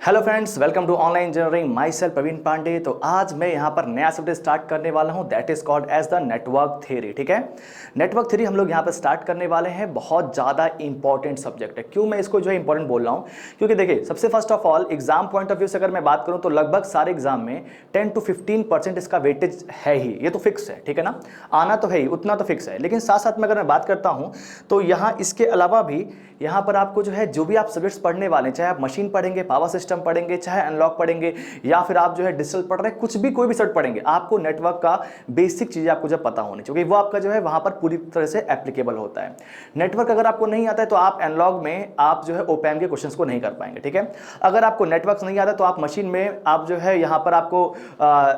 Hello friends, welcome to online engineering. Myself Praveen Pandey. तो आज मैं यहाँ पर नया सब्जेक्ट स्टार्ट करने वाला हूँ, that is called as the network theory. ठीक है, नेटवर्क थ्योरी हम लोग यहाँ पर स्टार्ट करने वाले हैं। बहुत ज़्यादा इंपॉर्टेंट सब्जेक्ट है। क्यों मैं इसको जो है इंपॉर्टेंट बोल रहा हूँ, क्योंकि देखिए सबसे first of all exam point of view से अगर मैं बात करूँ तो लगभग सारे एग्जाम में 10 to 15% इसका वेटेज है ही, ये तो फिक्स है। ठीक है ना, आना तो है ही, उतना तो फिक्स है। लेकिन साथ साथ में अगर मैं बात करता हूँ तो यहाँ इसके अलावा भी यहाँ पर आपको जो है जो भी आप सब्जेक्ट्स पढ़ने वाले हैं, चाहे आप मशीन पढ़ेंगे, पावर सिस्टम पढ़ेंगे, चाहे अनलॉक पढ़ेंगे, या फिर आप जो है डिजिटल पढ़ रहे हैं, कुछ भी कोई भी सब्जेक्ट पढ़ेंगे, आपको नेटवर्क का बेसिक चीजें आपको जब पता होनी चाहिए, वो आपका जो है वहां पर पूरी तरह से एप्लीकेबल होता है। नेटवर्क अगर आपको नहीं आता है तो आप एनालॉग में आप जो है ओपैम के क्वेश्चंस को नहीं कर पाएंगे। ठीक है, अगर आपको नेटवर्क नहीं आता तो आप मशीन में आप जो है यहाँ पर आपको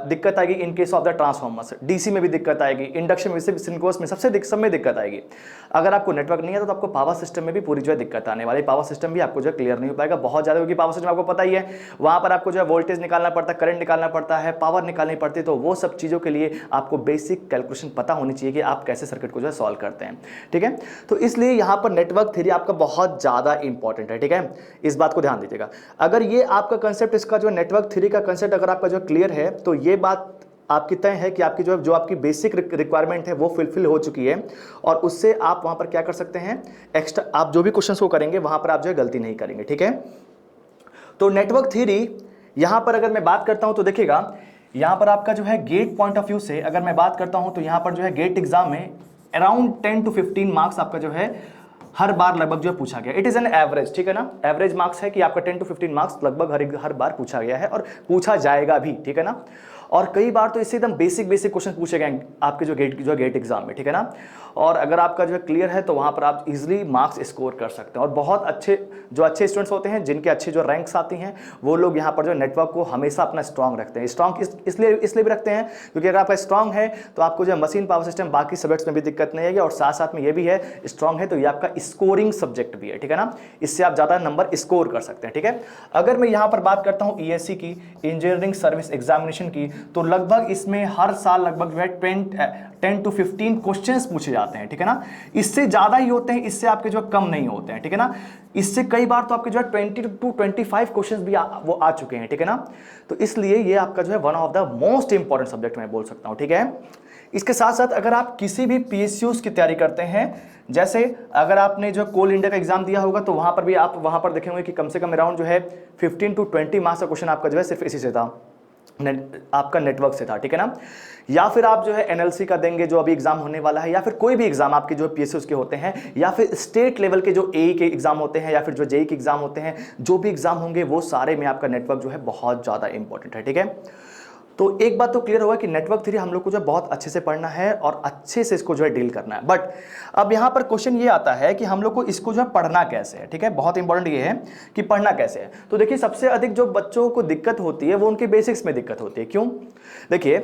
दिक्कत आएगी। इन case of the transformers, DC में भी दिक्कत आएगी, इंडक्शन में, सिंक्रोनस में, सब में दिक्कत आएगी। अगर आपको नेटवर्क नहीं आता तो आपको पावर सिस्टम में भी पूरी जो है दिक्कत आने वाली। पावर सिस्टम भी आपको जो क्लियर नहीं हो पाएगा बहुत ज्यादा, क्योंकि पावर सिस्टम आपको पता ही है, वहां पर आपको जो है वोल्टेज निकालना पड़ता है, करंट निकालना पड़ता है, पावर निकालनी पड़ती है। तो वो सब चीजों के लिए आपको बेसिक कैलकुलेशन पता होनी चाहिए कि आप कैसे सर्किट को जो है सॉल्व करते हैं। ठीक है, तो इसलिए यहां पर नेटवर्क थ्योरी आपका बहुत ज्यादा इंपॉर्टेंट है। ठीक है, इस बात को ध्यान दीजिएगा। अगर ये आपका कंसेप्ट, इसका जो नेटवर्क थ्योरी का कंसेप्ट अगर आपका जो क्लियर है तो ये बात आपकी तय है कि आपकी जो आपकी बेसिक रिक्वायरमेंट है वो फुलफिल हो चुकी है, और उससे आप वहां पर क्या कर सकते हैं, एक्स्ट्रा आप जो भी क्वेश्चंस को करेंगे वहां पर आप जो है गलती नहीं करेंगे। ठीक है, तो नेटवर्क थ्योरी यहां पर अगर मैं बात करता हूं तो देखिएगा, यहां पर आपका जो है गेट पॉइंट ऑफ व्यू से अगर मैं बात करता हूं तो यहां पर जो है गेट एग्जाम में अराउंड 10 to 15 मार्क्स आपका जो है हर बार लगभग जो है पूछा गया। इट इज एन एवरेज, ठीक है ना, एवरेज मार्क्स है कि आपका 10 to 15 मार्क्स लगभग हर बार पूछा गया है और पूछा जाएगा भी। ठीक है ना, और कई बार तो इससे एकदम बेसिक क्वेश्चन पूछे गए आपके जो गेट एग्जाम में। ठीक है ना, और अगर आपका जो है क्लियर है तो वहां पर आप इजीली मार्क्स स्कोर कर सकते हैं। और बहुत अच्छे स्टूडेंट्स होते हैं, जिनके अच्छे जो रैंक्स आती हैं, वो लोग यहाँ पर जो नेटवर्क को हमेशा अपना स्ट्रांग रखते हैं। स्ट्रांग इसलिए भी रखते हैं क्योंकि अगर आपका स्ट्रांग है तो आपको जो है मशीन, पावर सिस्टम, बाकी सब्जेक्ट्स में भी दिक्कत नहीं आएगी, और साथ साथ में ये भी है स्ट्रांग है तो ये आपका स्कोरिंग सब्जेक्ट भी है। ठीक है ना, इससे आप ज्यादा नंबर स्कोर कर सकते हैं। ठीक है, अगर मैं यहाँ पर बात करता हूँ ईएससी की, इंजीनियरिंग सर्विस एग्जामिनेशन की, तो लगभग इसमें हर साल लगभग जो है 10 to 15 क्वेश्चंस पूछे जाते हैं। ठीक है ना, इससे ज्यादा ही होते हैं, इससे आपके जो कम नहीं होते हैं। ठीक है ना, इससे कई बार तो आपके जो है 20 to 25 क्वेश्चंस भी वो आ चुके हैं। ठीक है ना, तो इसलिए ये आपका जो है one of the most important subject मैं बोल सकता हूं। ठीक है, इसके साथ साथ अगर आप किसी भी पीएसयूज की तैयारी करते हैं, जैसे अगर आपने जो कोल इंडिया का एग्जाम दिया होगा तो वहां पर भी आप वहां पर देखेंगे कि कम से कम अराउंड जो है 15 to 20 मार्क्स का क्वेश्चन आपका जो है सिर्फ इसी से था, आपका नेटवर्क से था। ठीक है ना, या फिर आप जो है एनएलसी का देंगे जो अभी एग्जाम होने वाला है, या फिर कोई भी एग्जाम आपके जो पीएसयू के होते हैं, या फिर स्टेट लेवल के जो एई के एग्जाम होते हैं, या फिर जो जेई के एग्जाम होते हैं, जो भी एग्जाम होंगे वो सारे में आपका नेटवर्क जो है बहुत ज्यादा इंपॉर्टेंट है। ठीक है, तो एक बात तो क्लियर होगा कि नेटवर्क थ्योरी हम लोग को जो बहुत अच्छे से पढ़ना है और अच्छे से इसको जो है डील करना है। बट अब यहाँ पर क्वेश्चन ये आता है कि हम लोग को इसको जो है पढ़ना कैसे है। ठीक है, बहुत इंपॉर्टेंट ये है कि पढ़ना कैसे है। तो देखिए सबसे अधिक जो बच्चों को दिक्कत होती है वो उनके बेसिक्स में दिक्कत होती है। क्यों? देखिए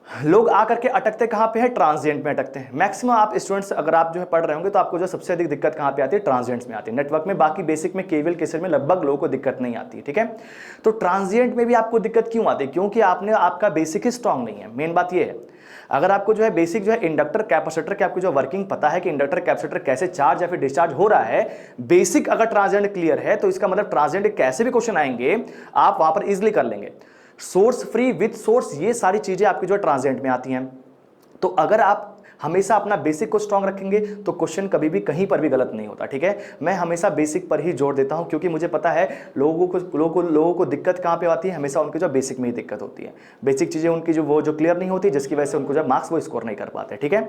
लोग आकर के अटकते कहां पे है, ट्रांजिएंट में अटकते हैं। मैक्सिमम आप स्टूडेंट्स अगर आप जो है पढ़ रहे होंगे तो आपको जो सबसे अधिक दिक्कत कहां पे आती है, ट्रांजिएंट्स में आती है। नेटवर्क में, बाकी बेसिक में, केवल केसर में लगभग लोगों को दिक्कत नहीं आती है। ठीक है, तो ट्रांजिएंट में भी आपको दिक्कत क्यों आती है? क्योंकि आपका बेसिक ही स्ट्रांग नहीं है। मेन बात ये है, अगर आपको जो है बेसिक जो है इंडक्टर कैपेसिटर की आपको जो वर्किंग पता है कि इंडक्टर कैपेसिटर कैसे चार्ज या फिर डिस्चार्ज हो रहा है, बेसिक अगर ट्रांजिएंट क्लियर है तो इसका मतलब ट्रांजिएंट कैसे भी क्वेश्चन आएंगे आप वहां पर इजिली कर लेंगे। सोर्स फ्री, विद सोर्स, ये सारी चीजें आपकी जो ट्रांजिएंट में आती हैं। तो अगर आप हमेशा अपना बेसिक को स्ट्रांग रखेंगे तो क्वेश्चन कभी भी कहीं पर भी गलत नहीं होता। ठीक है, मैं हमेशा बेसिक पर ही जोर देता हूं क्योंकि मुझे पता है लोगों को दिक्कत कहां पे आती है, हमेशा उनके जो बेसिक में ही दिक्कत होती है। बेसिक चीजें उनकी जो क्लियर नहीं होती, जिसकी वजह से उनको जो मार्क्स वो स्कोर नहीं कर पाते। ठीक है,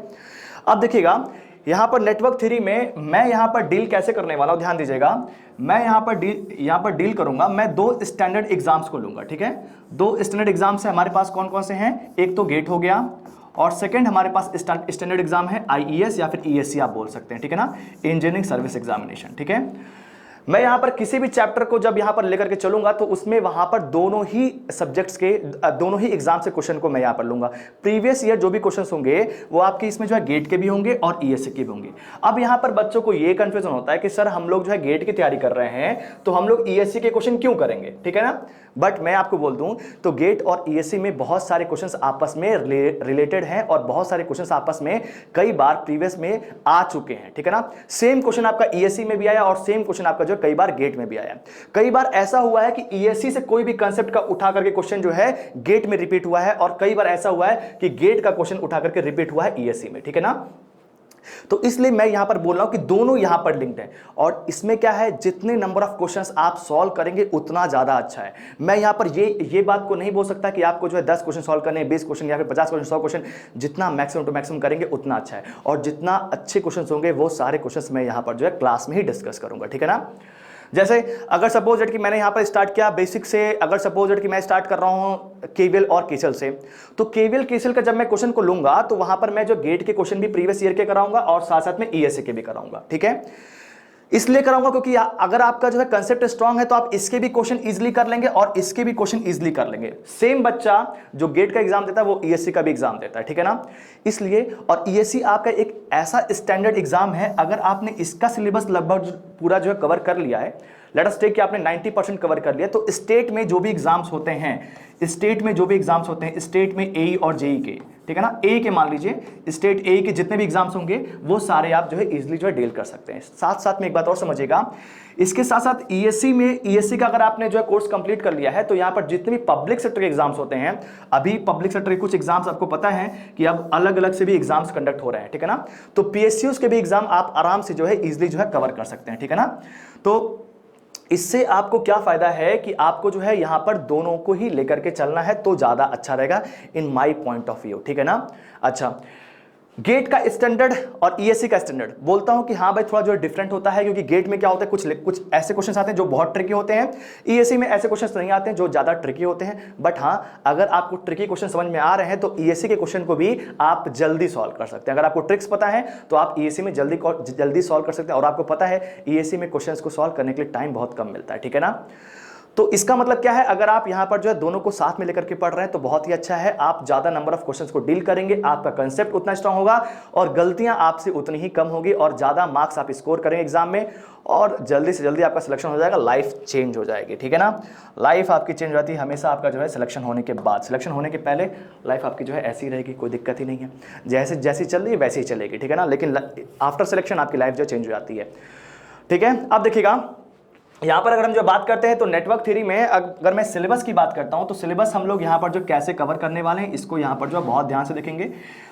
अब देखिएगा यहां पर नेटवर्क थ्योरी में मैं यहां पर डील कैसे करने वाला हूं, ध्यान दीजिएगा। मैं यहां पर डील करूंगा, मैं 2 स्टैंडर्ड एग्जाम्स को लूंगा। ठीक है, 2 स्टैंडर्ड एग्जाम्स है हमारे पास, कौन कौन से हैं, एक तो गेट हो गया और सेकंड हमारे पास स्टैंडर्ड एग्जाम है आईईएस या फिर ईएससी आप बोल सकते हैं। ठीक है ना, इंजीनियरिंग सर्विस एग्जामिनेशन। ठीक है, मैं यहां पर किसी भी चैप्टर को जब यहां पर लेकर के चलूंगा तो उसमें वहां पर दोनों ही सब्जेक्ट्स के दोनों ही एग्जाम से क्वेश्चन को मैं यहां पर लूंगा। प्रीवियस ईयर जो भी क्वेश्चंस होंगे वो आपके इसमें जो है गेट के भी होंगे और ईएससी के भी होंगे। अब यहां पर बच्चों को ये कंफ्यूजन होता है कि सर हम लोग जो है गेट की तैयारी कर रहे हैं तो हम लोग ईएससी के क्वेश्चन क्यों करेंगे। ठीक है ना, बट मैं आपको बोल दूं तो गेट और ईएससी में बहुत सारे क्वेश्चंस आपस में रिलेटेड हैं और बहुत सारे क्वेश्चंस आपस में कई बार प्रीवियस में आ चुके हैं, ठीक है ना। सेम क्वेश्चन आपका ईएससी में भी आया और सेम क्वेश्चन आपका जो कई बार गेट में भी आया। कई बार ऐसा हुआ है कि ईएससी से कोई भी कंसेप्ट का उठा करके क्वेश्चन जो है गेट में रिपीट हुआ है, और कई बार ऐसा हुआ है कि गेट का क्वेश्चन उठा करके रिपीट हुआ है ईएससी में, ठीक है ना। तो इसलिए मैं यहां पर बोल रहा हूं कि दोनों यहां पर लिंक्ड है, और इसमें क्या है, जितने नंबर ऑफ क्वेश्चंस आप सॉल्व करेंगे उतना ज्यादा अच्छा है। मैं यहां पर ये बात को नहीं बोल सकता कि आपको जो है 10 क्वेश्चन सॉल्व करने हैं, 20 क्वेश्चन या फिर 50 क्वेश्चन, 100 क्वेश्चन, जितना मैक्सिमम टू मैक्सिमम करेंगे उतना अच्छा है। और जितना अच्छे क्वेश्चन होंगे वो सारे क्वेश्चन मैं यहां पर जो है क्लास में ही डिस्कस करूंगा, ठीक है ना। जैसे अगर सपोज दैट कि मैंने यहां पर स्टार्ट किया बेसिक से, अगर सपोज दैट कि मैं स्टार्ट कर रहा हूं केवीएल और केसीएल से, तो केवीएल केसीएल का जब मैं क्वेश्चन को लूंगा तो वहां पर मैं जो गेट के क्वेश्चन भी प्रीवियस ईयर के कराऊंगा और साथ साथ में ईएससी के भी कराऊंगा, ठीक है। इसलिए कराऊंगा क्योंकि अगर आपका जो है कंसेप्ट स्ट्रांग है तो आप इसके भी क्वेश्चन इजीली कर लेंगे और इसके भी क्वेश्चन इजीली कर लेंगे। सेम बच्चा जो गेट का एग्जाम देता है वो ईएससी का भी एग्जाम देता है, ठीक है ना। इसलिए, और ईएससी आपका एक ऐसा स्टैंडर्ड एग्जाम है, अगर आपने इसका सिलेबस लगभग पूरा जो है कवर कर लिया है, लेट अस टेक कि आपने 90% कवर कर लिया, तो स्टेट में जो भी एग्जाम्स होते हैं, स्टेट में जो भी एग्जाम्स होते हैं, स्टेट में एई और जेई के, ठीक है ना, ए के मान लीजिए, स्टेट ए के जितने भी एग्जाम्स होंगे वो सारे आप जो है इजीली जो है डील कर सकते हैं। साथ साथ में एक बात और समझिएगा, इसके साथ साथ ईएससी में, ईएससी का अगर आपने जो है कोर्स कंप्लीट कर लिया है तो यहां पर जितने भी पब्लिक सेक्टर के एग्जाम्स होते हैं, अभी पब्लिक सेक्टर के कुछ एग्जाम्स आपको पता है कि अब अलग अलग से भी एग्जाम्स कंडक्ट हो रहे हैं, ठीक है ना। तो पीएसयूज के भी एग्जाम आप आराम से जो है इजीली जो है कवर कर सकते हैं, ठीक है ना। तो इससे आपको क्या फायदा है कि आपको जो है यहां पर दोनों को ही लेकर के चलना है तो ज्यादा अच्छा रहेगा in my point of view, ठीक है ना। अच्छा, गेट का स्टैंडर्ड और ईएससी का स्टैंडर्ड बोलता हूं कि हाँ भाई थोड़ा जो डिफरेंट होता है, क्योंकि गेट में क्या होता है, कुछ ऐसे क्वेश्चंस आते हैं जो बहुत ट्रिकी होते हैं, ईएससी में ऐसे क्वेश्चंस नहीं आते हैं जो ज्यादा ट्रिकी होते हैं। बट हाँ, अगर आपको ट्रिकी क्वेश्चन समझ में आ रहे हैं तो ईएससी के क्वेश्चन को भी आप जल्दी सॉल्व कर सकते हैं। अगर आपको ट्रिक्स पता है तो आप ईएससी में जल्दी सॉल्व कर सकते हैं, और आपको पता है ईएससी में क्वेश्चन को सॉल्व करने के लिए टाइम बहुत कम मिलता है, ठीक है ना। तो इसका मतलब क्या है, अगर आप यहां पर जो है दोनों को साथ में लेकर के पढ़ रहे हैं तो बहुत ही अच्छा है, आप ज्यादा नंबर ऑफ क्वेश्चंस को डील करेंगे, आपका कंसेप्ट उतना स्ट्रांग होगा और गलतियां आपसे उतनी ही कम होगी और ज्यादा मार्क्स आप स्कोर करेंगे एग्जाम में, और जल्दी से जल्दी आपका सिलेक्शन हो जाएगा, लाइफ चेंज हो जाएगी, ठीक है ना। लाइफ आपकी चेंज हो जाती है हमेशा आपका जो है सिलेक्शन होने के बाद, सिलेक्शन होने के पहले लाइफ आपकी जो है ऐसी रहेगी, कोई दिक्कत ही नहीं है, जैसी चल रही है वैसे ही चलेगी, ठीक है ना। लेकिन आफ्टर सिलेक्शन आपकी लाइफ जो चेंज हो जाती है, ठीक है। अब देखिएगा यहां पर अगर हम जो बात करते हैं तो नेटवर्क थ्योरी में अगर मैं सिलेबस की बात करता हूं तो सिलेबस हम लोग यहां पर जो कैसे कवर करने वाले हैं इसको यहां पर जो बहुत ध्यान से देखेंगे।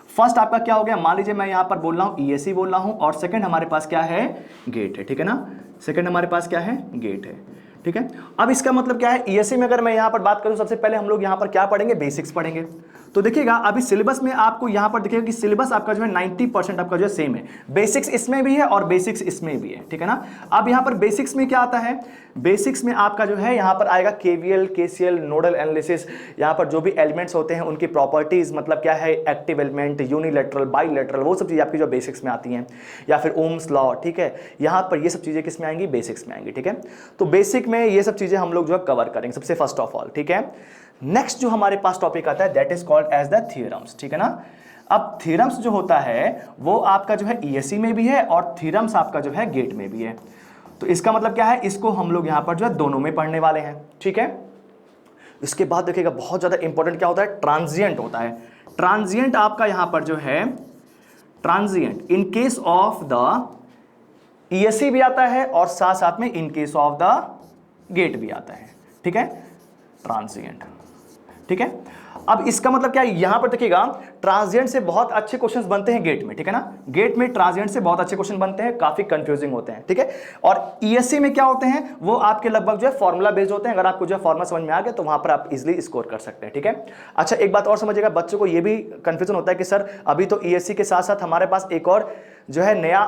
फर्स्ट आपका क्या हो गया, मान लीजिए मैं यहां पर बोल रहा हूं ईएससी बोल रहा हूं, और सेकंड हमारे पास क्या है, गेट है, ठीक है ना। सेकंड हमारे पास क्या है, गेट है, ठीक है। अब इसका मतलब क्या है, ईएससी में अगर मैं यहां पर बात करूं सबसे पहले हम लोग यहां पर क्या पढ़ेंगे, बेसिक्स पढ़ेंगे। तो देखिएगा अभी सिलेबस में आपको यहां पर देखिएगा कि सिलेबस आपका जो है 90% आपका जो है सेम है, बेसिक्स इसमें भी है और बेसिक्स इसमें भी है, ठीक है ना। अब यहां पर बेसिक्स में क्या आता है, बेसिक्स में आपका जो है यहां पर आएगा केवीएल केसीएल नोडल एनालिसिस, यहां पर जो भी एलिमेंट्स होते हैं उनकी प्रॉपर्टीज, मतलब क्या है एक्टिव एलिमेंट, यूनिलैटरल, बाइलैटरल, वो सब चीजें आपकी जो बेसिक्स में आती हैं, या फिर ओम्स लॉ, ठीक है। यहां पर ये सब चीजें किस में आएंगी, बेसिक्स में आएंगी, ठीक है। तो बेसिक में ये सब चीजें हम लोग जो है कवर करेंगे सबसे फर्स्ट ऑफ ऑल, ठीक है। नेक्स्ट जो हमारे पास टॉपिक आता है that is called as the theorems, ठीक है ना। अब थ्योरम्स जो होता है वो आपका जो है ईएससी में भी है और थ्योरम्स आपका जो है गेट में भी है। तो इसका मतलब क्या है, इसको हम लोग यहां पर जो है दोनों में पढ़ने वाले हैं, ठीक है। इसके बाद देखिएगा बहुत ज्यादा इंपॉर्टेंट क्या होता है, ट्रांजिएंट होता है। ट्रांजिएंट आपका यहां पर जो है, transient in case of the ESC भी आता है और साथ साथ में in case of the GATE भी आता है, ठीक है, ट्रांजिएंट, ठीक है। अब इसका मतलब क्या है, यहां पर देखिएगा ट्रांजिएंट से बहुत अच्छे क्वेश्चंस बनते हैं गेट में, ठीक है ना। गेट में ट्रांजिएंट से बहुत अच्छे क्वेश्चन बनते हैं, काफी कंफ्यूजिंग होते हैं, ठीक है। और ईएससी में क्या होते हैं, वो आपके लगभग जो है फॉर्मूला बेस्ड होते हैं, अगर आपको जो है फॉर्मूला समझ में आ गया तो वहां पर आप इजीली स्कोर कर सकते हैं, ठीक है। अच्छा एक बात और समझिएगा, बच्चों को ये भी कंफ्यूजन होता है कि सर अभी तो ईएससी के साथ साथ हमारे पास एक और जो है नया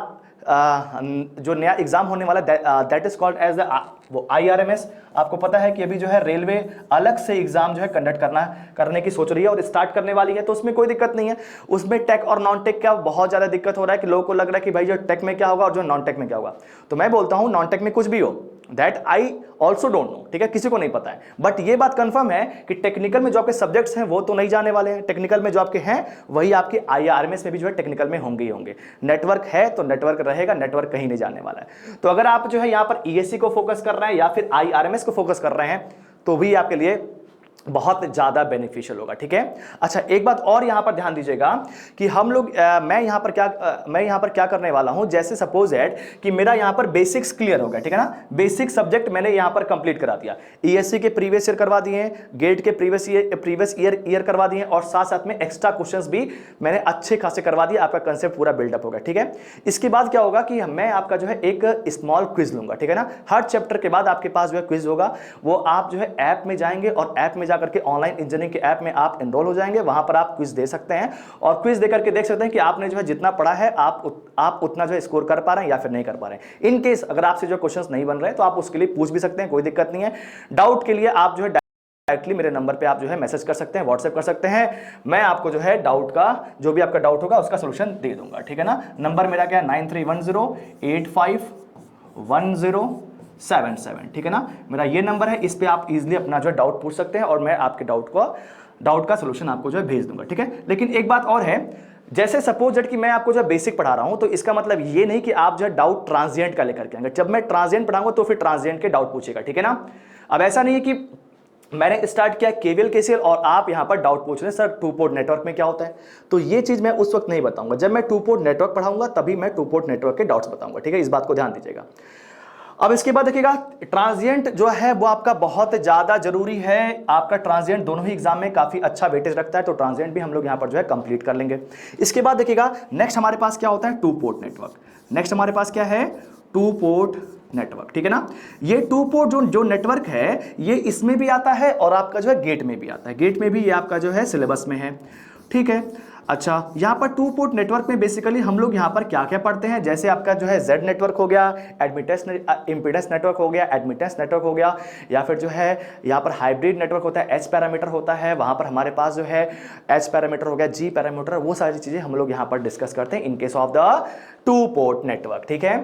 एग्जाम होने वाला that is called as the वो IRMS। आपको पता है कि अभी जो है रेलवे अलग से एग्जाम जो है कंडक्ट करने की सोच रही है और स्टार्ट करने वाली है, तो उसमें कोई दिक्कत नहीं है। उसमें टेक और नॉन टेक का बहुत ज्यादा दिक्कत हो रहा है कि लोगों को लग रहा है कि भाई जो टेक में क्या होगा और जो नॉन टेक में क्या होगा। तो मैं बोलता हूं नॉन टेक में कुछ भी हो, that I also don't know, ठीक है, किसी को नहीं पता है। बट ये बात कंफर्म है कि टेक्निकल में जो आपके सब्जेक्ट्स हैं वो तो नहीं जाने वाले हैं, टेक्निकल में जो आपके हैं वही आपके IRMS में भी जो है टेक्निकल में होंगे ही होंगे। नेटवर्क है तो नेटवर्क रहेगा, नेटवर्क कहीं नहीं जाने वाला है। तो अगर आप जो है यहाँ पर ईएससी को फोकस कर रहे हैं या फिर IRMS को फोकस कर रहे हैं तो भी आपके लिए बहुत ज़्यादा बेनिफिशियल होगा, ठीक है। अच्छा, एक बात और यहाँ पर ध्यान दीजिएगा कि हम लोग मैं यहाँ पर क्या करने वाला हूँ, जैसे सपोज दैट कि मेरा यहाँ पर बेसिक्स क्लियर हो गया, ठीक है ना, बेसिक सब्जेक्ट मैंने यहाँ पर कंप्लीट करा दिया, ईएससी के प्रीवियस ईयर करवा दिए, गेट के प्रीवियस ईयर करवा दिए, और साथ साथ में एक्स्ट्रा क्वेश्चंस भी मैंने अच्छे खासे करवा दिए, आपका कंसेप्ट पूरा बिल्डअप होगा, ठीक है। इसके बाद क्या होगा कि मैं आपका जो है एक स्मॉल क्विज लूंगा, ठीक है ना, हर चैप्टर के बाद आपके पास जो है क्विज होगा, वो आप जो है ऐप में जाएंगे और ऐप में जाकर के ऑनलाइन इंजीनियरिंग के ऐप में आप एनरोल हो जाएंगे, वहां पर आप क्विज दे सकते हैं और क्विज देकर के देख सकते हैं कि आपने जो है जितना पढ़ा है आप उतना जो है स्कोर कर पा रहे हैं या फिर नहीं कर पा रहे हैं। इन केस अगर आपसे जो क्वेश्चंस नहीं बन रहे तो आप उसके लिए पूछ भी सकते हैं, कोई दिक्कत नहीं है। डाउट के लिए आप जो है डायरेक्टली मेरे नंबर पे आप जो है मैसेज कर सकते हैं, व्हाट्सएप कर सकते हैं, मैं आपको जो है डाउट का जो भी आपका डाउट होगा उसका सोल्यूशन दे दूंगा, ठीक है ना। नंबर मेरा क्या है 9310851077, ठीक है ना, मेरा ये नंबर है, इस पे आप इजीली अपना जो है डाउट पूछ सकते हैं और मैं आपके डाउट का सोल्यूशन आपको जो है भेज दूंगा, ठीक है। लेकिन एक बात और है, जैसे सपोज दैट कि मैं आपको जो बेसिक पढ़ा रहा हूं, तो इसका मतलब ये नहीं कि आप जो है डाउट ट्रांजिएंट का लेकर के आएंगे, जब मैं ट्रांजिएंट पढ़ाऊंगा तो फिर ट्रांजिएंट के डाउट पूछेगा, ठीक है ना। अब ऐसा नहीं है कि मैंने स्टार्ट किया केवीएल केसीएल और आप यहां पर डाउट पूछ रहे हैं सर टू पोर्ट नेटवर्क में क्या होता है, तो ये चीज मैं उस वक्त नहीं बताऊंगा, जब मैं टू पोर्ट नेटवर्क पढ़ाऊंगा तभी मैं टू पोर्ट नेटवर्क के डाउट्स बताऊंगा, ठीक है, इस बात को ध्यान दीजिएगा। अब इसके बाद देखिएगा ट्रांजिएंट जो है वो आपका बहुत ज्यादा जरूरी है, आपका ट्रांजिएंट दोनों ही एग्जाम में काफी अच्छा वेटेज रखता है, तो ट्रांजिएंट भी हम लोग यहां पर जो है कंप्लीट कर लेंगे। इसके बाद देखिएगा नेक्स्ट हमारे पास क्या होता है, टू पोर्ट नेटवर्क। नेक्स्ट हमारे पास क्या है, टू पोर्ट नेटवर्क, ठीक है ना। ये टू पोर्ट जो नेटवर्क है ये इसमें भी आता है और आपका जो है गेट में भी आता है, गेट में भी ये आपका जो है सिलेबस में है, ठीक है। अच्छा, यहाँ पर टू पोर्ट नेटवर्क में बेसिकली हम लोग यहाँ पर क्या क्या पढ़ते हैं, जैसे आपका जो है जेड नेटवर्क हो गया, इम्पीडेंस नेटवर्क हो गया, एडमिटेंस नेटवर्क हो गया, या फिर जो है यहाँ पर हाइब्रिड नेटवर्क होता है, एच पैरामीटर होता है, वहाँ पर हमारे पास जो है एच पैरामीटर हो गया, जी पैरामीटर, वो सारी चीज़ें हम लोग यहाँ पर डिस्कस करते हैं इन case of the two port network, ठीक है,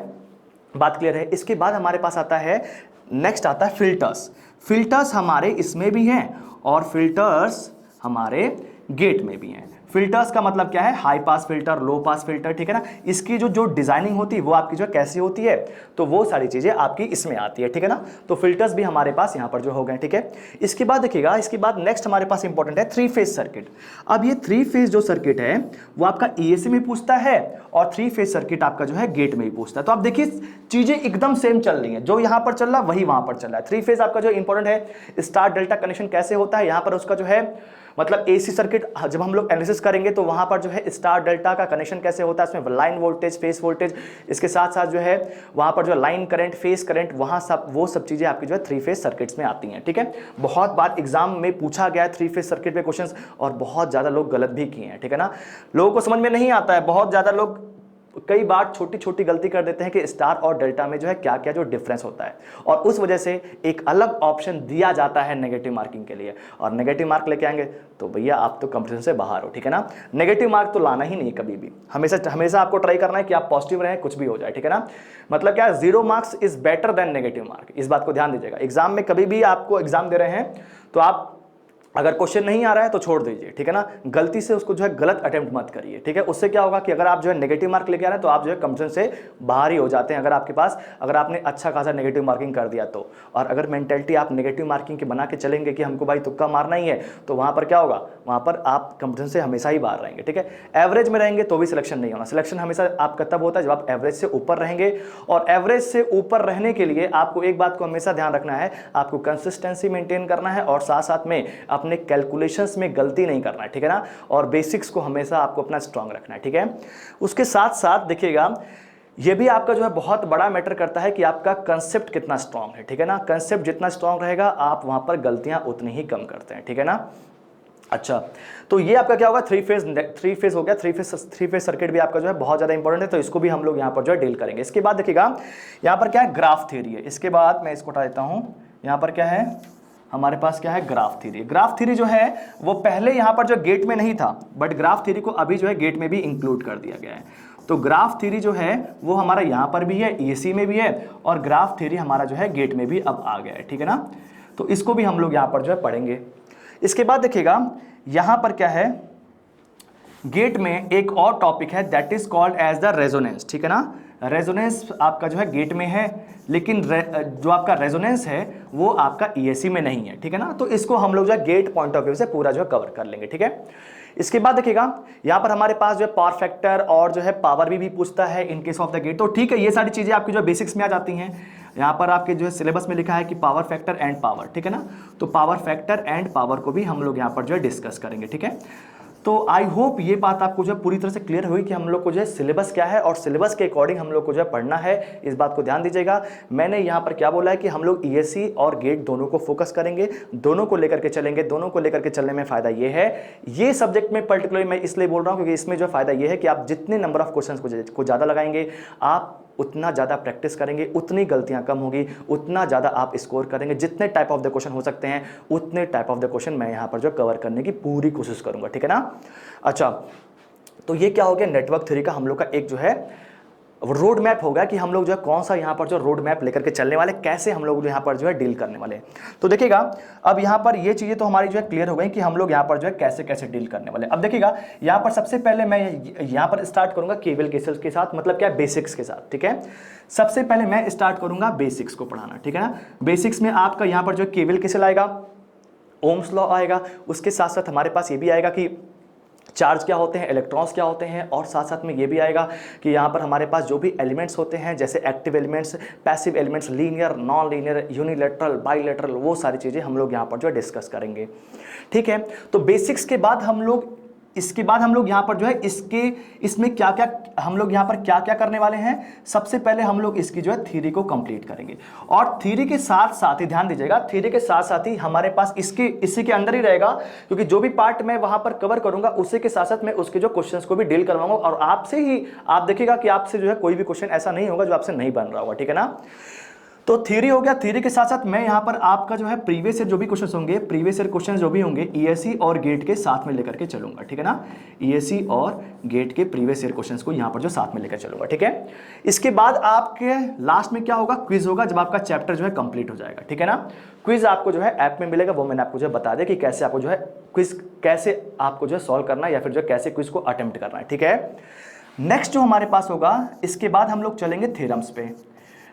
बात क्लियर है। इसके बाद हमारे पास आता है, नेक्स्ट आता है फिल्टर्स। फिल्टर्स हमारे इसमें भी हैं और फिल्टर्स हमारे गेट में भी हैं। फिल्टर्स का मतलब क्या है, हाई पास फिल्टर, लो पास फिल्टर, ठीक है ना, इसकी जो डिजाइनिंग होती है वो आपकी जो कैसी होती है, तो वो सारी चीजें आपकी इसमें आती है, ठीक है ना। तो फिल्टर्स भी हमारे पास यहाँ पर जो हो गए, ठीक है। इसके बाद देखिएगा, इसके बाद नेक्स्ट हमारे पास इंपॉर्टेंट है थ्री फेज सर्किट। अब ये थ्री फेज जो सर्किट है वो आपका ईएससी में पूछता है और थ्री फेज सर्किट आपका जो है गेट में ही पूछता है। तो आप देखिए चीजें एकदम सेम चल रही है, जो यहाँ पर चल रहा है वही वहां पर चल रहा है। थ्री फेज आपका जो इंपॉर्टेंट है, स्टार डेल्टा कनेक्शन कैसे होता है, यहाँ पर उसका जो है मतलब एसी सर्किट जब हम लोग एनालिसिस करेंगे तो वहां पर जो है स्टार डेल्टा का कनेक्शन कैसे होता है, उसमें लाइन वोल्टेज, फेस वोल्टेज, इसके साथ साथ जो है वहां पर जो लाइन करंट, फेस करंट, वहां वो सब चीजें आपकी जो है थ्री फेज सर्किट्स में आती हैं, ठीक है। बहुत बार एग्जाम में पूछा गया है थ्री फेज सर्किट पे क्वेश्चंस और बहुत ज्यादा लोग गलत भी किए हैं, ठीक है ना। लोगों को समझ में नहीं आता है, बहुत ज्यादा लोग कई बार छोटी छोटी गलती कर देते हैं कि स्टार और डेल्टा में जो है क्या क्या जो डिफरेंस होता है, और उस वजह से एक अलग ऑप्शन दिया जाता है नेगेटिव मार्किंग के लिए, और नेगेटिव मार्क लेके आएंगे तो भैया आप तो कंपटीशन से बाहर हो, ठीक है ना। नेगेटिव मार्क तो लाना ही नहीं कभी भी, हमेशा आपको ट्राई करना है कि आप पॉजिटिव रहें, कुछ भी हो जाए, ठीक है ना। मतलब क्या, 0 marks is better than negative mark, इस बात को ध्यान दीजिएगा। एग्जाम में कभी भी आपको एग्जाम दे रहे हैं तो आप अगर क्वेश्चन नहीं आ रहा है तो छोड़ दीजिए, ठीक है ना, गलती से उसको जो है गलत अटेम्प्ट मत करिए, ठीक है। उससे क्या होगा कि अगर आप जो है नेगेटिव मार्क लेके आ रहे हैं तो आप जो है कंपटीशन से बाहर ही हो जाते हैं, अगर आपने अच्छा खासा नेगेटिव मार्किंग कर दिया तो। और अगर मेंटेलिटी आप नेगेटिव मार्किंग के बना के चलेंगे कि हमको भाई तुक्का मारना ही है, तो वहां पर क्या होगा, वहां पर आप कंपटीशन से हमेशा ही बाहर रहेंगे, ठीक है। एवरेज में रहेंगे तो भी सिलेक्शन नहीं होना, सिलेक्शन हमेशा आपका तब होता है जब आप एवरेज से ऊपर रहेंगे, और एवरेज से ऊपर रहने के लिए आपको एक बात को हमेशा ध्यान रखना है, आपको कंसिस्टेंसी मेंटेन करना है और साथ साथ में अपने कैलकुलेशन में गलती नहीं करना है, ठीक है ना, और बेसिक्स को हमेशा आपको अपना स्ट्रांग रखना है, ठीक है। उसके साथ साथ देखिएगा ये भी आपका जो है बहुत बड़ा मैटर करता है कि आपका कंसेप्ट कितना स्ट्रांग है, ठीक है ना। कंसेप्ट जितना स्ट्रांग रहेगा आप वहां पर गलतियां उतनी ही कम करते हैं, ठीक है ना। अच्छा, तो ये आपका क्या होगा, थ्री फेज हो गया, थ्री फेज सर्किट भी आपका जो है बहुत ज्यादा इंपॉर्टेंट है, तो इसको भी हम लोग यहां पर जो है डील करेंगे। इसके बाद देखिएगा यहां पर क्या है, ग्राफ थ्योरी है। इसके बाद मैं इसको हटा देता हूं, यहां पर क्या है हमारे पास, क्या है, ग्राफ थ्योरी। ग्राफ थ्योरी जो है वो पहले यहां पर जो गेट में नहीं था, बट ग्राफ थ्योरी को अभी जो है गेट में भी इंक्लूड कर दिया गया है। तो ग्राफ थ्योरी जो है वो हमारा यहां पर भी है, ईएससी में भी है, और ग्राफ थ्योरी हमारा जो है गेट में भी अब आ गया है, ठीक है ना। तो इसको भी हम लोग यहां पर जो है पढ़ेंगे। इसके बाद देखिएगा यहां पर क्या है, गेट में एक और टॉपिक है that is called as the resonance, ठीक है ना। रेजोनेंस आपका जो है गेट में है, लेकिन जो आपका रेजोनेंस है वो आपका ईएससी में नहीं है, ठीक है ना। तो इसको हम लोग जो है गेट पॉइंट ऑफ व्यू से पूरा जो है कवर कर लेंगे, ठीक है। इसके बाद देखिएगा यहाँ पर हमारे पास जो है पावर फैक्टर और जो है पावर भी पूछता है in case of the GATE. तो ठीक है, ये सारी चीजें आपकी जो बेसिक्स में आ जाती हैं। यहाँ पर आपके जो है सिलेबस में लिखा है कि पावर फैक्टर एंड पावर, ठीक है ना। तो पावर फैक्टर एंड पावर को भी हम लोग यहाँ पर जो है डिस्कस करेंगे, ठीक है। तो आई होप ये बात आपको जो है पूरी तरह से क्लियर हुई कि हम लोग को जो है सिलेबस क्या है और सिलेबस के अकॉर्डिंग हम लोग को जो है पढ़ना है। इस बात को ध्यान दीजिएगा। मैंने यहाँ पर क्या बोला है कि हम लोग ईएससी और गेट दोनों को फोकस करेंगे, दोनों को लेकर के चलेंगे। दोनों को लेकर के चलने में फायदा ये है, ये सब्जेक्ट में पर्टिकुलरली मैं इसलिए बोल रहा हूँ क्योंकि इसमें जो फायदा ये है कि आप जितने नंबर ऑफ क्वेश्चन को ज़्यादा लगाएंगे, आप उतना ज़्यादा प्रैक्टिस करेंगे, उतनी गलतियां कम होगी, उतना ज़्यादा आप स्कोर करेंगे। जितने टाइप ऑफ द क्वेश्चन हो सकते हैं उतने टाइप ऑफ द क्वेश्चन मैं यहाँ पर जो कवर करने की पूरी कोशिश करूँगा, ठीक है ना। अच्छा, तो ये क्या हो गया, नेटवर्क थ्योरी का हम लोग का एक जो है रोड मैप होगा कि हम लोग जो है कौन सा यहाँ पर जो रोड मैप लेकर के चलने वाले, कैसे हम लोग यहाँ पर जो है डील करने वाले। तो देखिएगा अब यहाँ पर ये चीज़ें तो हमारी जो है क्लियर हो गई कि हम लोग यहाँ पर जो है कैसे कैसे डील करने वाले। अब देखिएगा यहाँ पर सबसे पहले मैं यहाँ पर स्टार्ट करूँगा केबल केसेस के साथ, मतलब क्या बेसिक्स के साथ, ठीक है। सबसे पहले मैं स्टार्ट करूँगा बेसिक्स को पढ़ाना, ठीक है ना। बेसिक्स में आपका यहाँ पर जो केबल केसेस आएगा, ओम्स लॉ आएगा, उसके साथ साथ हमारे पास ये भी आएगा कि चार्ज क्या होते हैं, इलेक्ट्रॉन्स क्या होते हैं, और साथ साथ में ये भी आएगा कि यहाँ पर हमारे पास जो भी एलिमेंट्स होते हैं जैसे active elements, passive elements, linear, non linear, unilateral, bilateral, वो सारी चीज़ें हम लोग यहाँ पर जो है डिस्कस करेंगे, ठीक है। तो बेसिक्स के बाद हम लोग इसके बाद हम लोग यहाँ पर जो है इसमें क्या क्या हम लोग यहाँ पर क्या क्या करने वाले हैं। सबसे पहले हम लोग इसकी जो है थ्योरी को कंप्लीट करेंगे, और थ्योरी के साथ साथ ही ध्यान दीजिएगा, थ्योरी के साथ साथ ही हमारे पास इसी के अंदर ही रहेगा, क्योंकि जो भी पार्ट मैं वहां पर कवर करूंगा उसी के साथ साथ मैं उसके जो क्वेश्चंस को भी डील करवाऊंगा, और आपसे ही आप देखिएगा कि आपसे जो है कोई भी क्वेश्चन ऐसा नहीं होगा जो आपसे नहीं बन रहा होगा, ठीक है ना। तो थ्योरी हो गया, थ्योरी के साथ साथ मैं यहाँ पर आपका जो है प्रीवियस ईयर जो भी क्वेश्चन होंगे, प्रीवियस ईयर क्वेश्चन जो भी होंगे ईएससी और गेट के साथ में लेकर के चलूंगा, ठीक है ना। ईएससी और गेट के प्रीवियस ईयर क्वेश्चंस को यहाँ पर जो साथ में लेकर चलूंगा, ठीक है। इसके बाद आपके लास्ट में क्या होगा, क्विज होगा, जब आपका चैप्टर जो है कंप्लीट हो जाएगा, ठीक है ना। क्विज आपको जो है ऐप में मिलेगा, वो मैंने आपको जो है बता दिया कि कैसे आपको जो है क्विज कैसे आपको जो है सॉल्व करना है या फिर जो है कैसे क्विज को अटेम्प्ट करना है, ठीक है। नेक्स्ट जो हमारे पास होगा, इसके बाद हम लोग चलेंगे थ्योरम्स पे।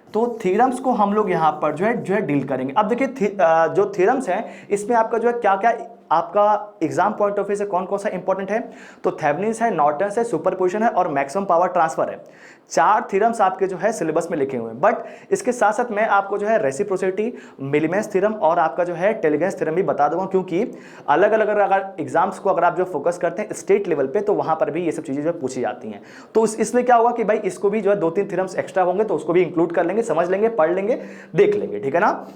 तो थ्योरम्स को हम लोग यहाँ पर जो है डील करेंगे। अब देखिए जो थ्योरम्स हैं इसमें आपका जो है क्या क्या आपका एग्जाम पॉइंट ऑफ व्यू से कौन कौन सा इंपॉर्टेंट है, तो थेवेनिन्स है, नॉर्टन्स है, सुपरपोजिशन है और मैक्सिमम पावर ट्रांसफर है। 4 थ्योरम्स आपके जो है सिलेबस में लिखे हुए हैं, बट इसके साथ साथ मैं आपको जो है रेसिप्रोसिटी, मिलीमेंस थ्योरम और आपका जो है टेलीगेंस थ्योरम भी बता दूंगा, क्योंकि अलग अलग अगर एग्जाम्स को अगर आप जो फोकस करते हैं स्टेट लेवल पे तो वहां पर भी ये सब चीजें जो है पूछी जाती हैं। तो इसलिए क्या होगा कि भाई इसको भी जो है 2-3 थ्योरम्स एक्स्ट्रा होंगे तो उसको भी इंक्लूड कर लेंगे, समझ लेंगे, पढ़ लेंगे, देख लेंगे, ठीक है ना।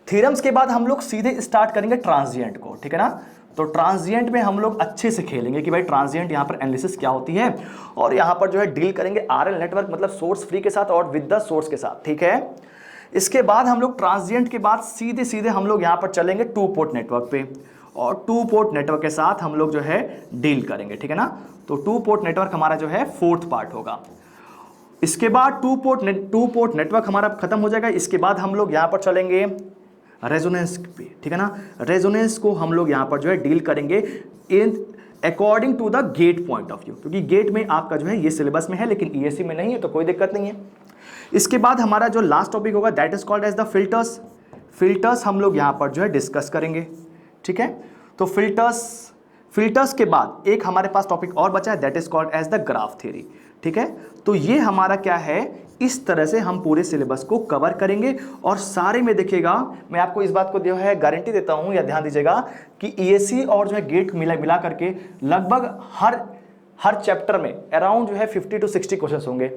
थ्योरम्स के बाद हम लोग सीधे स्टार्ट करेंगे ट्रांजिएंट को, ठीक है ना। तो ट्रांजिएंट में हम लोग अच्छे से खेलेंगे कि भाई ट्रांजिएंट यहाँ पर एनालिसिस क्या होती है, और यहाँ पर जो है डील करेंगे आरएल नेटवर्क मतलब सोर्स फ्री के साथ और विद द सोर्स के साथ, ठीक है। इसके बाद हम लोग ट्रांजिएंट के बाद सीधे सीधे हम लोग यहाँ पर चलेंगे 2 पोर्ट नेटवर्क पे, और 2 पोर्ट नेटवर्क के साथ हम लोग जो है डील करेंगे, ठीक है ना। तो 2 पोर्ट नेटवर्क हमारा जो है 4th पार्ट होगा। इसके बाद 2 पोर्ट नेटवर्क हमारा खत्म हो जाएगा। इसके बाद हम लोग यहाँ पर चलेंगे रेजोनेंस पे, ठीक है ना। रेजोनेंस को हम लोग यहाँ पर जो है डील करेंगे in according to the GATE point of view, क्योंकि गेट में आपका जो है ये सिलेबस में है लेकिन ईएससी में नहीं है, तो कोई दिक्कत नहीं है। इसके बाद हमारा जो लास्ट टॉपिक होगा that is called as the filters. Filters हम लोग यहाँ पर जो है डिस्कस करेंगे, ठीक है। तो फिल्टर्स के बाद एक हमारे पास टॉपिक और बचा है that is called as the graph theory, ठीक है। तो ये हमारा क्या है, इस तरह से हम पूरे सिलेबस को कवर करेंगे, और सारे में देखिएगा मैं आपको इस बात को जो है गारंटी देता हूं या ध्यान दीजिएगा कि ईएससी और जो है गेट मिला करके लगभग हर चैप्टर में अराउंड जो है 50 to 60 क्वेश्चंस होंगे।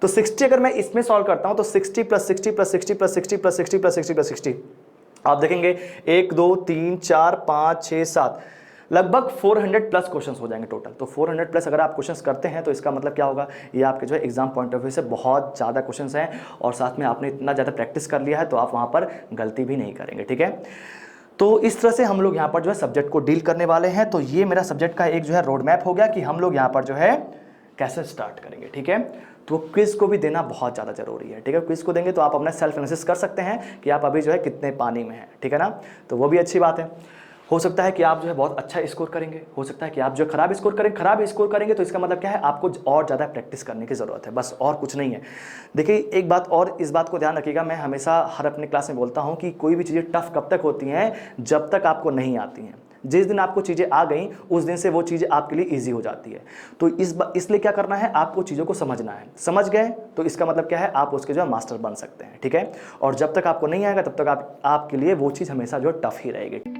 तो 60 अगर मैं इसमें सॉल्व करता हूं तो 60 + 60 + 60 + 60 + 60 + 60 + 60 आप देखेंगे 1 2 3 4 5 6 7 लगभग 400+ क्वेश्चंस हो जाएंगे टोटल। तो 400+ अगर आप क्वेश्चंस करते हैं तो इसका मतलब क्या होगा, ये आपके जो है एग्जाम पॉइंट ऑफ व्यू से बहुत ज़्यादा क्वेश्चंस हैं, और साथ में आपने इतना ज़्यादा प्रैक्टिस कर लिया है तो आप वहाँ पर गलती भी नहीं करेंगे, ठीक है। तो इस तरह से हम लोग यहाँ पर जो है सब्जेक्ट को डील करने वाले हैं। तो ये मेरा सब्जेक्ट का एक जो है रोड मैप हो गया कि हम लोग यहाँ पर जो है कैसे स्टार्ट करेंगे, ठीक है। तो क्विज को भी देना बहुत ज़्यादा जरूरी है, ठीक है। क्विज को देंगे तो आप अपना सेल्फ एनालिसिस कर सकते हैं कि आप अभी जो है कितने पानी में हैं, ठीक है ना। तो वो भी अच्छी बात है। हो सकता है कि आप जो है बहुत अच्छा स्कोर करेंगे, हो सकता है कि आप जो खराब स्कोर करेंगे। खराब स्कोर करेंगे तो इसका मतलब क्या है, आपको और ज़्यादा प्रैक्टिस करने की ज़रूरत है, बस और कुछ नहीं है। देखिए एक बात और, इस बात को ध्यान रखिएगा, मैं हमेशा हर अपने क्लास में बोलता हूँ कि कोई भी चीज़ें टफ कब तक होती हैं, जब तक आपको नहीं आती हैं। जिस दिन आपको चीज़ें आ गई उस दिन से वो चीज़ें आपके लिए ईजी हो जाती है। तो इसलिए क्या करना है, आपको चीज़ों को समझना है। समझ गए तो इसका मतलब क्या है, आप उसके जो है मास्टर बन सकते हैं, ठीक है। और जब तक आपको नहीं आएगा तब तक आपके लिए वो चीज़ हमेशा जो है टफ ही रहेगी।